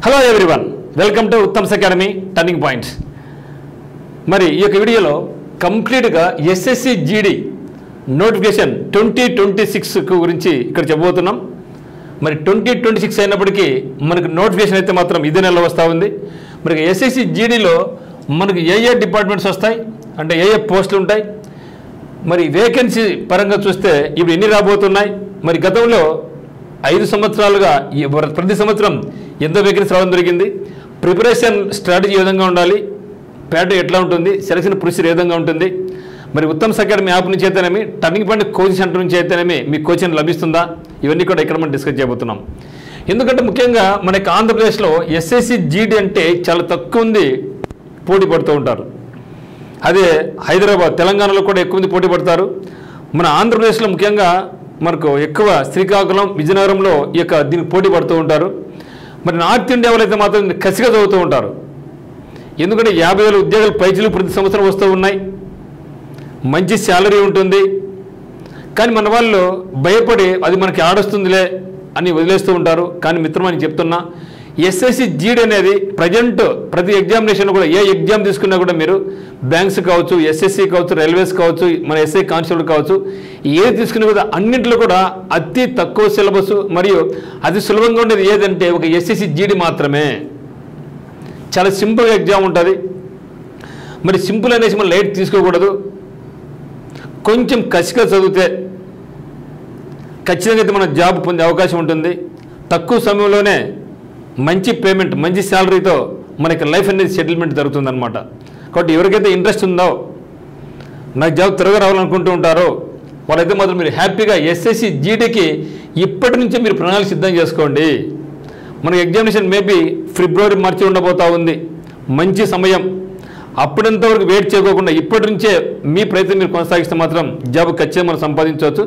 Hello everyone, welcome to Uttam's academy turning points. మరి ఈ యొక్క వీడియోలో కంప్లీట్గా ఎస్ఎస్సి జీడీ నోటిఫికేషన్ 2026 గురించి ఇక్కడ చెప్పబోతున్నాం. మరి 2026 అయినప్పటికీ మనకు నోటిఫికేషన్ అయితే మాత్రం ఇదే నెలలో వస్తూ ఉంది. మరి ఎస్ఎస్సి జీడీలో మనకు ఏ డిపార్ట్మెంట్స్ వస్తాయి, అంటే ఏ పోస్టులు ఉంటాయి, మరి వేకెన్సీ పరంగా చూస్తే ఇప్పుడు ఎన్ని రాబోతున్నాయి, మరి గతంలో 5 సంవత్సరాలుగా ప్రతి సంవత్సరం ఎంత వేకెన్సీ రావడం జరిగింది, ప్రిపరేషన్ స్ట్రాటజీ ఏ విధంగా ఉండాలి, ప్యాటర్న్ ఎట్లా ఉంటుంది, సెలక్షన్ ప్రొసీజర్ ఏ విధంగా ఉంటుంది, మరి ఉత్తమ్స్ అకాడమీ యాప్ నుంచి అయితేనేమి, టర్నింగ్ పాయింట్ కోచింగ్ సెంటర్ నుంచి అయితేనేమి మీకు కోచింగ్ లభిస్తుందా, ఇవన్నీ కూడా ఇక్కడ మనం డిస్కస్ చేయబోతున్నాం. ఎందుకంటే ముఖ్యంగా మనకి ఆంధ్రప్రదేశ్లో ఎస్ఎస్సి జీడీ అంటే చాలా తక్కువ మంది పోటీ పడుతూ ఉంటారు. అదే హైదరాబాద్, తెలంగాణలో కూడా ఎక్కువ మంది పోటీ పడతారు. మన ఆంధ్రప్రదేశ్లో ముఖ్యంగా మనకు ఎక్కువ శ్రీకాకుళం, విజయనగరంలో ఈ యొక్క దీనికి పోటీ పడుతూ ఉంటారు. మరి నార్త్ ఇండియాలో అయితే మాత్రం కసిగా చదువుతూ ఉంటారు. ఎందుకంటే 50,000 ఉద్యోగాలు పైచీలు ప్రతి సంవత్సరం వస్తూ ఉన్నాయి, మంచి శాలరీ ఉంటుంది. కానీ మన వాళ్ళు భయపడి అది మనకి ఆడొస్తుందిలే అని వదిలేస్తూ ఉంటారు. కానీ మిత్రమా నేను చెప్తున్నా, ఎస్ఎస్సి జీడీ అనేది ప్రజెంట్ ప్రతి ఎగ్జామినేషన్ కూడా ఏ ఎగ్జామ్ తీసుకున్నా కూడా మీరు బ్యాంక్స్ కావచ్చు, ఎస్ఎస్సి కావచ్చు, రైల్వేస్ కావచ్చు, మన ఎస్ఐ కానిస్టేబుల్ కావచ్చు, ఏది తీసుకున్నా కూడా అన్నింటిలో కూడా అతి తక్కువ సిలబస్ మరియు అతి సులభంగా ఉండేది ఏదంటే ఒక ఎస్ఎస్సి జీడీ మాత్రమే. చాలా సింపుల్గా ఎగ్జామ్ ఉంటుంది. మరి సింపుల్ అనేసి మనం లైట్ తీసుకోకూడదు. కొంచెం కసిగా చదివితే ఖచ్చితంగా అయితే మనం జాబ్ పొందే అవకాశం ఉంటుంది. తక్కువ సమయంలోనే మంచి పేమెంట్, మంచి శాలరీతో మనకి లైఫ్ అనేది సెటిల్మెంట్ జరుగుతుందన్నమాట. కాబట్టి ఎవరికైతే ఇంట్రెస్ట్ ఉందో, నాకు జాబ్ త్వరగా రావాలనుకుంటూ ఉంటారో వాళ్ళైతే మాత్రం మీరు హ్యాపీగా ఎస్ఎస్సి జీడీకి ఇప్పటి నుంచే మీరు ప్రణాళిక సిద్ధం చేసుకోండి. మనకి ఎగ్జామినేషన్ మేబీ ఫిబ్రవరి, మార్చి ఉండబోతూ ఉంది. మంచి సమయం. అప్పుడంతవరకు వెయిట్ చేయకోకుండా ఇప్పటి నుంచే మీ ప్రయత్నం మీరు కొనసాగిస్తే మాత్రం జాబ్ ఖచ్చితంగా మనం సంపాదించవచ్చు.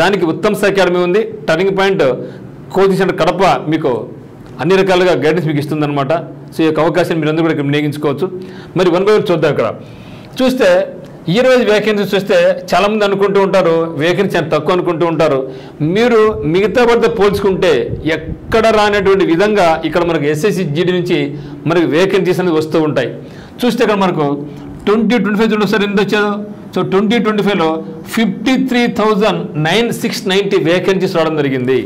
దానికి ఉత్తమ్స్ అకాడమీ ఉంది. Turning point coaching centre Kadapa మీకు అన్ని రకాలుగా గైడెన్స్ మీకు ఇస్తుందన్నమాట. సో ఈ యొక్క అవకాశాన్ని మీరు అందరూ కూడా ఇక్కడ వినియోగించుకోవచ్చు. మరి వన్ బై వన్ చూద్దాం. ఇక్కడ చూస్తే ఈరోజు వేకెన్సీ చూస్తే చాలామంది అనుకుంటూ ఉంటారు వేకెన్సీ అంత తక్కువ అనుకుంటూ ఉంటారు. మీరు మిగతా వాటితో పోల్చుకుంటే ఎక్కడ రానటువంటి విధంగా ఇక్కడ మనకు ఎస్ఎస్సి జీడీ నుంచి మనకు వేకెన్సీస్ అనేది వస్తూ ఉంటాయి. చూస్తే ఇక్కడ మనకు 2025 చూడండి సార్ ఎంత వచ్చాదో. సో 2025లో 53,990 వేకెన్సీస్ రావడం జరిగింది.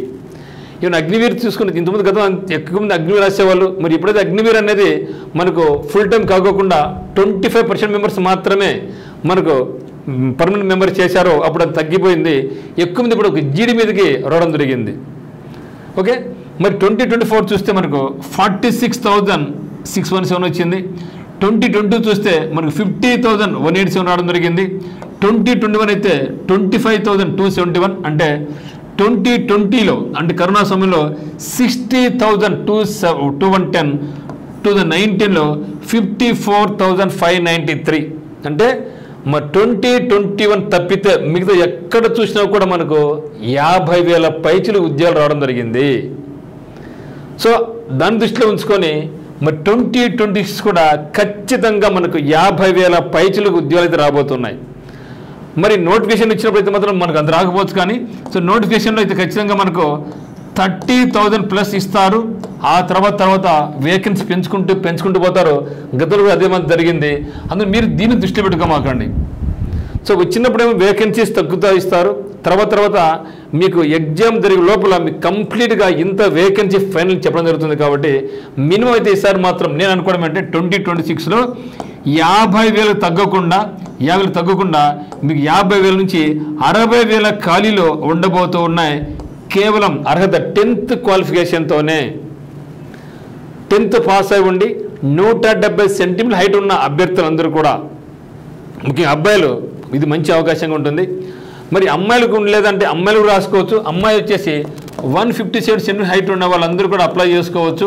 ఈవెన్ అగ్నివీర్ చూసుకుని ఇంతకుముందు గతం ఎక్కువ మంది అగ్నివీర్ రాసేవాళ్ళు. మరి ఇప్పుడైతే అగ్నివీర్ అనేది మనకు ఫుల్ టైం కాకోకుండా 25% మెంబర్స్ మాత్రమే మనకు పర్మనెంట్ మెంబర్ చేశారో అప్పుడు అది తగ్గిపోయింది. ఎక్కువ మంది ఇప్పుడు జీడీ మీదకి రావడం జరిగింది. ఓకే, మరి 2024 చూస్తే మనకు 46,617 వచ్చింది. 2022 చూస్తే మనకు 50,187 రావడం జరిగింది. 2021 అయితే 25,271, అంటే 2020లో అంటే కరోనా సమయంలో 60,210, 2019లో 54,593. అంటే మరి 2021 తప్పితే మిగతా ఎక్కడ చూసినా కూడా మనకు 50,000 పైచీలు ఉద్యోగాలు రావడం జరిగింది. సో దాన్ని దృష్టిలో ఉంచుకొని మరి 2026 కూడా ఖచ్చితంగా మనకు 50,000 పైచీలకు ఉద్యోగాలు అయితే రాబోతున్నాయి. మరి నోటిఫికేషన్ ఇచ్చినప్పుడు అయితే మాత్రం మనకు అంత రాకపోవచ్చు. కానీ సో నోటిఫికేషన్లో అయితే ఖచ్చితంగా మనకు 30,000 ప్లస్ ఇస్తారు. ఆ తర్వాత వేకెన్సీ పెంచుకుంటూ పోతారు. గతంలో కూడా అదే మంది జరిగింది. అందులో మీరు దీన్ని దృష్టి పెట్టుకోమాకండి. సో వచ్చినప్పుడేమో వేకెన్సీస్ తగ్గుతూ ఇస్తారు. తర్వాత మీకు ఎగ్జామ్ జరిగే లోపల మీకు కంప్లీట్గా ఇంత వేకెన్సీ ఫైనల్ చెప్పడం జరుగుతుంది. కాబట్టి మినిమం అయితే ఈసారి మాత్రం నేను అనుకోవడం అంటే 2026లో 50,000 తగ్గకుండా మీకు 50,000 నుంచి 60,000 ఖాళీలో ఉండబోతూ ఉన్నాయి. కేవలం అర్హత 10th క్వాలిఫికేషన్తోనే. 10th పాస్ అయి ఉండి 170 సెంటీమీటర్ హైట్ ఉన్న అభ్యర్థులందరూ కూడా, ముఖ్యంగా అబ్బాయిలు, ఇది మంచి అవకాశంగా ఉంటుంది. మరి అమ్మాయిలకు లేదంటే అమ్మాయిలు కూడా రాసుకోవచ్చు. అమ్మాయి వచ్చేసి 157 సెంటీమీటర్ హైట్ ఉన్న వాళ్ళందరూ కూడా అప్లై చేసుకోవచ్చు.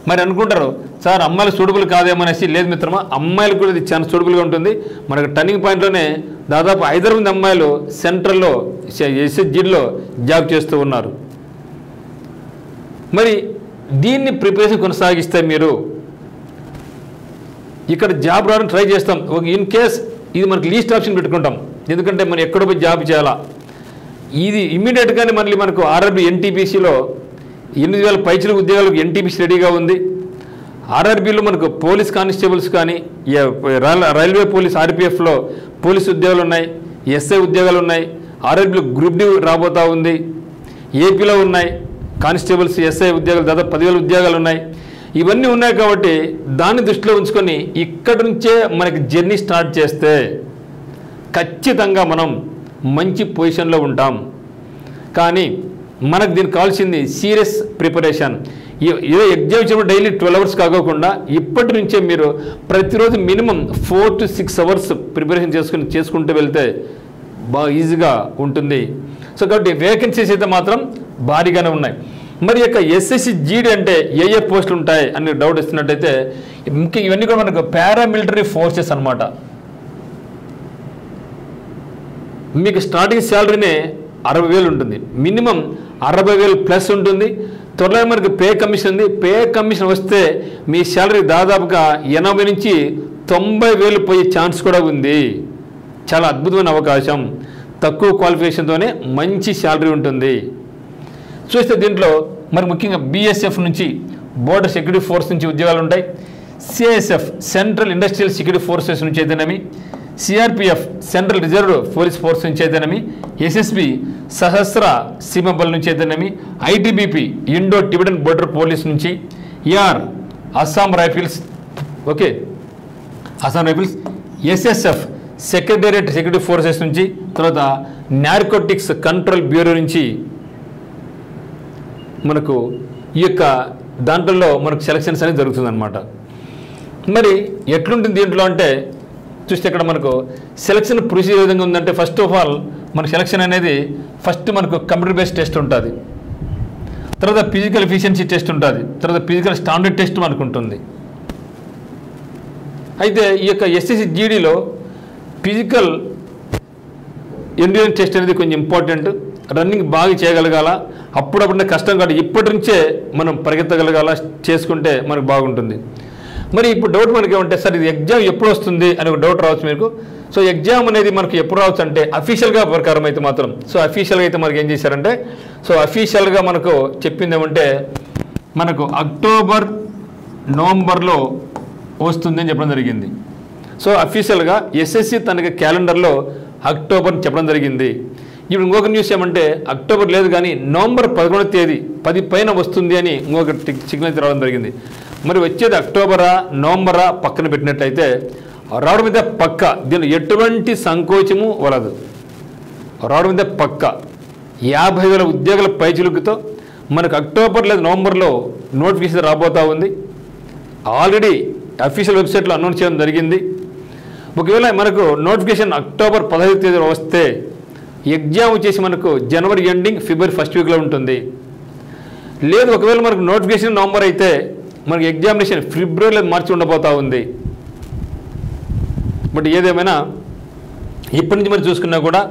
మరి అనుకుంటారు సార్ అమ్మాయిలు సూటబుల్ కాదేమనేసి. లేదు మిత్రమా, అమ్మాయిలకు కూడా ఇది చాలా సూటబుల్గా ఉంటుంది. మనకు టర్నింగ్ పాయింట్లోనే దాదాపు 5 మంది అమ్మాయిలు సెంట్రల్లో ఎస్ఎస్సి జీడీలో జాబ్ చేస్తూ ఉన్నారు. మరి దీన్ని ప్రిపరేషన్ కొనసాగిస్తే మీరు ఇక్కడ జాబ్ రావడానికి ట్రై చేస్తాం. ఇన్ కేస్ ఇది మనకి లీస్ట్ ఆప్షన్ పెట్టుకుంటాం. ఎందుకంటే మనం ఎక్కడో పోయి జాబ్ చేయాలా. ఇది ఇమ్మీడియట్గానే మళ్ళీ మనకు ఆర్ఆర్బీ ఎన్టీపీసీలో 8,000 పైచీల ఉద్యోగాలకు ఎన్టీపీసీ రెడీగా ఉంది. ఆర్ఆర్బీలో మనకు పోలీస్ కానిస్టేబుల్స్ కానీ రైల్వే పోలీస్ ఆర్పీఎఫ్లో పోలీస్ ఉద్యోగాలు ఉన్నాయి, ఎస్ఐ ఉద్యోగాలు ఉన్నాయి, ఆర్ఆర్బీలో గ్రూప్ డి రాబోతూ ఉంది, ఏపీలో ఉన్నాయి కానిస్టేబుల్స్ ఎస్ఐ ఉద్యోగాలు దాదాపు 10,000 ఉద్యోగాలు ఉన్నాయి. ఇవన్నీ ఉన్నాయి కాబట్టి దాన్ని దృష్టిలో ఉంచుకొని ఇక్కడి నుంచే మనకి జర్నీ స్టార్ట్ చేస్తే ఖచ్చితంగా మనం మంచి పొజిషన్లో ఉంటాం. కానీ మనకు దీనికి కావాల్సింది సీరియస్ ప్రిపరేషన్. ఏదో ఎగ్జామ్ ఇచ్చినప్పుడు డైలీ 12 అవర్స్ కాకోకుండా ఇప్పటి నుంచే మీరు ప్రతిరోజు మినిమం 4 to 6 అవర్స్ ప్రిపరేషన్ చేసుకుంటూ వెళ్తే బాగా ఈజీగా ఉంటుంది. సో కాబట్టి వేకెన్సీస్ అయితే మాత్రం భారీగానే ఉన్నాయి. మరి యొక్క ఎస్ఎస్సి జీడీ అంటే ఏ పోస్టులు ఉంటాయి అని డౌట్ ఇస్తున్నట్టయితే ముఖ్యంగా ఇవన్నీ కూడా మనకు పారామిలిటరీ ఫోర్సెస్ అన్నమాట. మీకు స్టార్టింగ్ శాలరీనే 60,000 ఉంటుంది, మినిమం 60,000 ప్లస్ ఉంటుంది. త్వరలో మనకు పే కమిషన్ ఉంది. పే కమిషన్ వస్తే మీ శాలరీ దాదాపుగా 80,000 నుంచి 90,000 పోయే ఛాన్స్ కూడా ఉంది. చాలా అద్భుతమైన అవకాశం. తక్కువ క్వాలిఫికేషన్తోనే మంచి శాలరీ ఉంటుంది. చూస్తే దీంట్లో మరి ముఖ్యంగా బీఎస్ఎఫ్ నుంచి బోర్డర్ సెక్యూరిటీ ఫోర్స్ నుంచి ఉద్యోగాలు ఉంటాయి. CISF central industrial security forces నుంచి అయితేనేమి, CRPF central reserve police force నుంచి అయితేనేమి, ఎస్ఎస్బి సహస్ర సీమబల్ నుంచి అయితేనేమి, ITBP Indo Tibetan border police నుంచి, AR Assam rifles, okay Assam rifles, SSF secretariat security forces నుంచి, తర్వాత నార్కోటిక్స్ కంట్రోల్ బ్యూరో నుంచి మనకు ఈ యొక్క దాంట్లో మనకు సెలక్షన్స్ అనేది జరుగుతుంది అన్నమాట. మరి ఎట్లుంటుంది దీంట్లో అంటే చూస్తే ఇక్కడ మనకు సెలక్షన్ ప్రొసీజర్ ఏ విధంగా ఉందంటే ఫస్ట్ ఆఫ్ ఆల్ మనకు సెలక్షన్ అనేది ఫస్ట్ మనకు కంప్యూటర్ బేస్డ్ టెస్ట్ ఉంటుంది, తర్వాత ఫిజికల్ ఎఫిషియన్సీ టెస్ట్ ఉంటుంది, తర్వాత ఫిజికల్ స్టాండర్డ్ టెస్ట్ మనకు ఉంటుంది. అయితే ఈ యొక్క ఎస్ఎస్సి జీడీలో ఫిజికల్ ఎండ్యూరెన్స్ టెస్ట్ అనేది కొంచెం ఇంపార్టెంట్. రన్నింగ్ బాగా చేయగలగాల, అప్పుడప్పుడు కష్టం కాదు, ఇప్పటి నుంచే మనం పరిగెత్తగలగాల, చేసుకుంటే మనకు బాగుంటుంది. మరి ఇప్పుడు డౌట్ మనకి ఏమంటే సార్ ఇది ఎగ్జామ్ ఎప్పుడు వస్తుంది అని ఒక డౌట్ రావచ్చు మీకు. సో ఎగ్జామ్ అనేది మనకు ఎప్పుడు రావచ్చు అంటే అఫీషియల్గా ప్రకారం అయితే మాత్రం, సో అఫీషియల్గా అయితే మనకి ఏం చేశారంటే, సో అఫీషియల్గా మనకు చెప్పింది ఏమంటే మనకు అక్టోబర్ నవంబర్లో వస్తుంది అని చెప్పడం జరిగింది. సో అఫీషియల్గా ఎస్ఎస్సి తనకి క్యాలెండర్లో అక్టోబర్ చెప్పడం జరిగింది. ఇప్పుడు ఇంకొక న్యూస్ ఏమంటే అక్టోబర్ లేదు కానీ నవంబర్ 11వ తేదీ 10 పైన వస్తుంది అని ఇంకొక సిగ్నల్ రావడం జరిగింది. మరి వచ్చేది అక్టోబరా నవంబరా పక్కన పెట్టినట్లయితే రావడం మీద పక్క, దీనిలో ఎటువంటి సంకోచము వలదు, రావడం మీద పక్క. 50,000 ఉద్యోగుల పైచిలుకుతో మనకు అక్టోబర్ లేదా నవంబర్లో నోటిఫికేషన్ రాబోతూ ఉంది. ఆల్రెడీ అఫీషియల్ వెబ్సైట్లో అనౌన్స్ చేయడం జరిగింది. ఒకవేళ మనకు నోటిఫికేషన్ అక్టోబర్ 15వ తేదీ వస్తే ఎగ్జామ్ వచ్చేసి మనకు జనవరి ఎండింగ్ ఫిబ్రవరి ఫస్ట్ వీక్లో ఉంటుంది. లేదు ఒకవేళ మనకు నోటిఫికేషన్ నవంబర్ అయితే మనకు ఎగ్జామినేషన్ ఫిబ్రవరి లేదా మార్చి ఉండబోతూ ఉంది. బట్ ఏదేమైనా ఇప్పటి నుంచి మనం చూసుకున్నా కూడా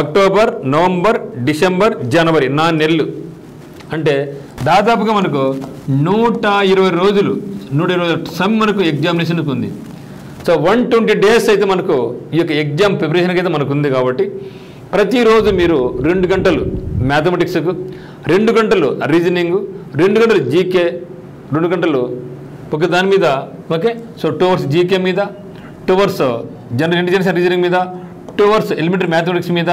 అక్టోబర్ నవంబర్ డిసెంబర్ జనవరి 4 నెలలు అంటే దాదాపుగా మనకు 120 రోజులు సమ్ మనకు ఎగ్జామినేషన్కి ఉంది. సో 120 days అయితే మనకు ఈ యొక్క ఎగ్జామ్ ప్రిపరేషన్కి అయితే మనకు ఉంది. కాబట్టి ప్రతిరోజు మీరు 2 గంటలు మ్యాథమెటిక్స్కు, 2 గంటలు రీజనింగ్, 2 గంటలు జీకే, 2 గంటలు ఒక దాని మీద, ఓకే. సో 2 hours జీకే మీద, 2 hours జనరల్ ఇంటెలిజెన్స్ రీజనింగ్ మీద, 2 hours ఎలిమెంటరీ మ్యాథమెటిక్స్ మీద,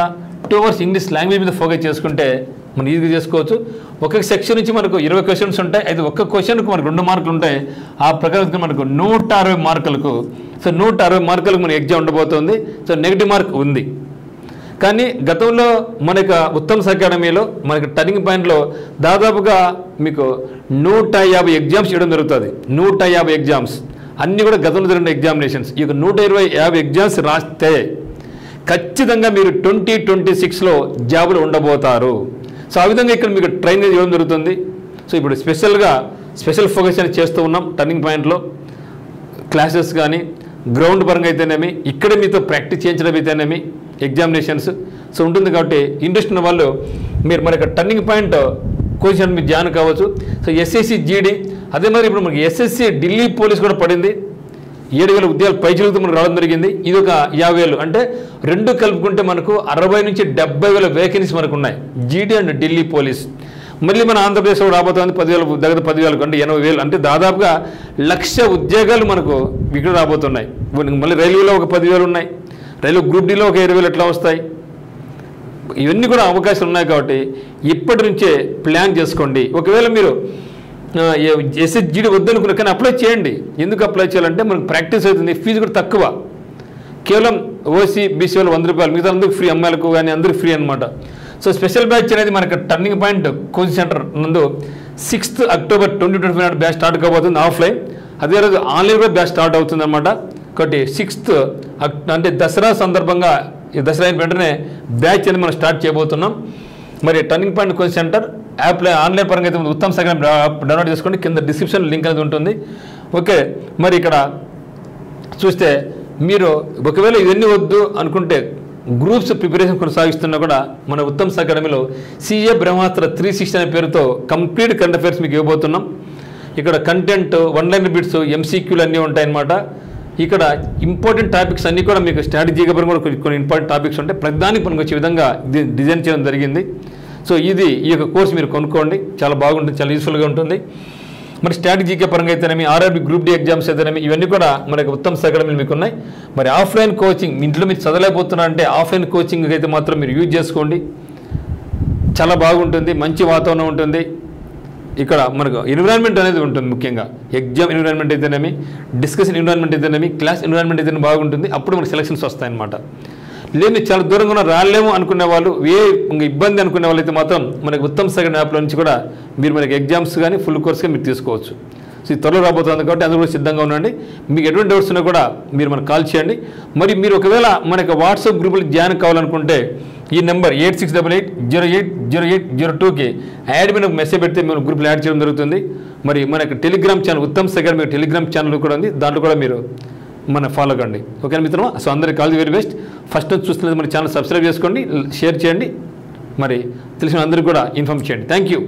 2 hours ఇంగ్లీష్ లాంగ్వేజ్ మీద ఫోకస్ చేసుకుంటే మనం ఈజీగా చేసుకోవచ్చు. ఒక్కొక్క సెక్షన్ నుంచి మనకు 20 క్వశ్చన్స్ ఉంటాయి. అయితే ఒక్క క్వశ్చన్కు మనకు 2 మార్కులు ఉంటాయి. ఆ ప్రకారం మనకు 160 మార్కులకు, సో 160 మార్కులకు మన ఎగ్జామ్ ఉండబోతుంది. సో నెగిటివ్ మార్క్ ఉంది. కానీ గతంలో మన ఉత్తమ్ అకాడమీలో మనకి టర్నింగ్ పాయింట్లో దాదాపుగా మీకు 150 ఎగ్జామ్స్ చేయడం జరుగుతుంది. 150 ఎగ్జామ్స్ అన్నీ కూడా గతంలో జరిగిన ఎగ్జామినేషన్స్. ఈ 150 ఎగ్జామ్స్ రాస్తే ఖచ్చితంగా మీరు 2026లో జాబులు ఉండబోతారు. సో ఆ విధంగా ఇక్కడ మీకు ట్రైనింగ్ ఇవ్వడం జరుగుతుంది. సో ఇప్పుడు స్పెషల్ ఫోకస్ అని చేస్తూ ఉన్నాం టర్నింగ్ పాయింట్లో. క్లాసెస్ కానీ గ్రౌండ్ పరంగా అయితేనేమి, ఇక్కడ మీతో ప్రాక్టీస్ చేయించడం అయితేనేమి, ఎగ్జామినేషన్స్ సో ఉంటుంది. కాబట్టి ఇంట్రెస్ట్ ఉన్న వాళ్ళు మీరు మరి టర్నింగ్ పాయింట్ కోచింగ్ మీరు జాయిన్ కావచ్చు. సో ఎస్ఎస్సి జీడీ అదే మరి ఇప్పుడు మనకి ఎస్ఎస్సి ఢిల్లీ పోలీస్ కూడా పడింది. 7,000 ఉద్యోగాలు పైచిలుగుతూ మనకు రావడం జరిగింది. ఇది ఒక 50,000 అంటే 2 కలుపుకుంటే మనకు 60 నుంచి 70,000 వేకెన్సీస్ మనకు ఉన్నాయి జీడీ అండ్ ఢిల్లీ పోలీస్. మళ్ళీ మన ఆంధ్రప్రదేశ్లో రాబోతుంది 10,000 దగ్గర 10,000 అంటే 80,000 అంటే దాదాపుగా 1,00,000 ఉద్యోగాలు మనకు ఇక్కడ రాబోతున్నాయి. మళ్ళీ రైల్వేలో ఒక 10,000 ఉన్నాయి, రైల్వే గ్రూప్ డీలో ఒక 20,000 ఎట్లా వస్తాయి. ఇవన్నీ కూడా అవకాశాలు ఉన్నాయి కాబట్టి ఇప్పటి నుంచే ప్లాన్ చేసుకోండి. ఒకవేళ మీరు ఎస్ఎస్జిడి వద్దనుకున్న కానీ అప్లై చేయండి. ఎందుకు అప్లై చేయాలంటే మనకు ప్రాక్టీస్ అవుతుంది, ఫీజు కూడా తక్కువ, కేవలం ఓసీ బీసీ వాళ్ళు 100 రూపాయలు, మిగతా అందరికి ఫ్రీ, అమ్మాయిలకు కానీ అందరికి ఫ్రీ అనమాట. సో స్పెషల్ బ్యాచ్ అనేది మనకు టర్నింగ్ పాయింట్ కోచింగ్ సెంటర్ నందు 6th అక్టోబర్ 2025 నాడు బ్యాచ్ స్టార్ట్ కాబోతుంది ఆఫ్లైన్. అదే రోజు ఆన్లైన్ కూడా బ్యాచ్ స్టార్ట్ అవుతుంది అనమాట. కాబట్టి 6th అంటే దసరా సందర్భంగా ఈ దసరా అయిన వెంటనే బ్యాచ్ అనేది మనం స్టార్ట్ చేయబోతున్నాం. మరి టర్నింగ్ పాయింట్ కోచింగ్ సెంటర్ యాప్లో ఆన్లైన్ పరంగా అయితే ఉత్తమ్ సెకండ్ డౌన్లోడ్ చేసుకోండి, కింద డిస్క్రిప్షన్ లింక్ అనేది ఉంటుంది. ఓకే, మరి ఇక్కడ చూస్తే మీరు ఒకవేళ ఇవన్నీ వద్దు అనుకుంటే గ్రూప్స్ ప్రిపరేషన్ కొనసాగిస్తున్నా కూడా మన ఉత్తమ్ అకాడమీలో సిఏ బ్రహ్మాస్త్ర 360 అనే పేరుతో కంప్లీట్ కరెంట్ అఫైర్స్ మీకు ఇవ్వబోతున్నాం. ఇక్కడ కంటెంట్, 1-liner బిట్స్, ఎంసీక్యూలు అన్నీ ఉంటాయన్నమాట. ఇక్కడ ఇంపార్టెంట్ టాపిక్స్ అన్నీ కూడా మీకు స్ట్రాటజీగా పరంగా కూడా కొన్ని ఇంపార్టెంట్ టాపిక్స్ ఉంటాయి, ప్రతిదానికి పనికి వచ్చే విధంగా డిజైన్ చేయడం జరిగింది. సో ఈ యొక్క కోర్స్ మీరు కొనుక్కోండి, చాలా బాగుంటుంది, చాలా యూస్ఫుల్గా ఉంటుంది. మరి స్ట్రాటజీకే పరంగా అయితేనేమి, ఆర్ఆర్బీ గ్రూప్ డి ఎగ్జామ్స్ అయితేనేమి, ఇవన్నీ కూడా మనకి ఉత్తమ్ అకాడమీలు మీకు ఉన్నాయి. మరి ఆఫ్లైన్ కోచింగ్ ఇంట్లో మీరు చదవలేకపోతున్నారంటే ఆఫ్లైన్ కోచింగ్ అయితే మాత్రం మీరు యూజ్ చేసుకోండి, చాలా బాగుంటుంది, మంచి వాతావరణం ఉంటుంది. ఇక్కడ మనకు ఎన్విరాన్మెంట్ అనేది ఉంటుంది, ముఖ్యంగా ఎగ్జామ్ ఎన్విరాన్మెంట్ అయితేనేమి, డిస్కషన్ ఎన్విరాన్మెంట్ అయితేనేమి, క్లాస్ ఎన్విరాన్మెంట్ అయితేనే బాగుంటుంది. అప్పుడు మనకు సెలక్షన్స్ వస్తాయన్నమాట. లేదు చాలా దూరంగా ఉన్న రాలేము అనుకునే వాళ్ళు, ఇబ్బంది అనుకునే వాళ్ళు అయితే మాత్రం మనకి ఉత్తమ్ సెకండ్ యాప్లో నుంచి కూడా మీరు మనకి ఎగ్జామ్స్ కానీ ఫుల్ కోర్స్గా మీరు తీసుకోవచ్చు. సో ఇది త్వరలో రాబోతుంది కాబట్టి అందరూ కూడా సిద్ధంగా ఉండండి. మీకు ఎటువంటి డౌట్స్ ఉన్నా కూడా మీరు మనకు కాల్ చేయండి. మరి మీరు ఒకవేళ మనకి వాట్సాప్ గ్రూపులు జాయిన్ కావాలనుకుంటే ఈ నెంబర్ 8688080802కి యాడ్ మీద మెసేజ్ పెడితే మేము గ్రూప్లో యాడ్ చేయడం జరుగుతుంది. మరి మనకి టెలిగ్రామ్ ఛానల్ ఉత్తమ్ సెకండ్ మీకు టెలిగ్రామ్ ఛానల్ కూడా ఉంది, దాంట్లో కూడా మీరు మన ఫాలో కండి. ఓకే మిత్రమా, సో అందరికీ all the very best. First చూస్తున్నది మన ఛానల్ సబ్స్క్రైబ్ చేసుకోండి, షేర్ చేయండి, మరి తెలిసిన అందరికీ కూడా ఇన్ఫార్మ్ చేయండి. Thank you.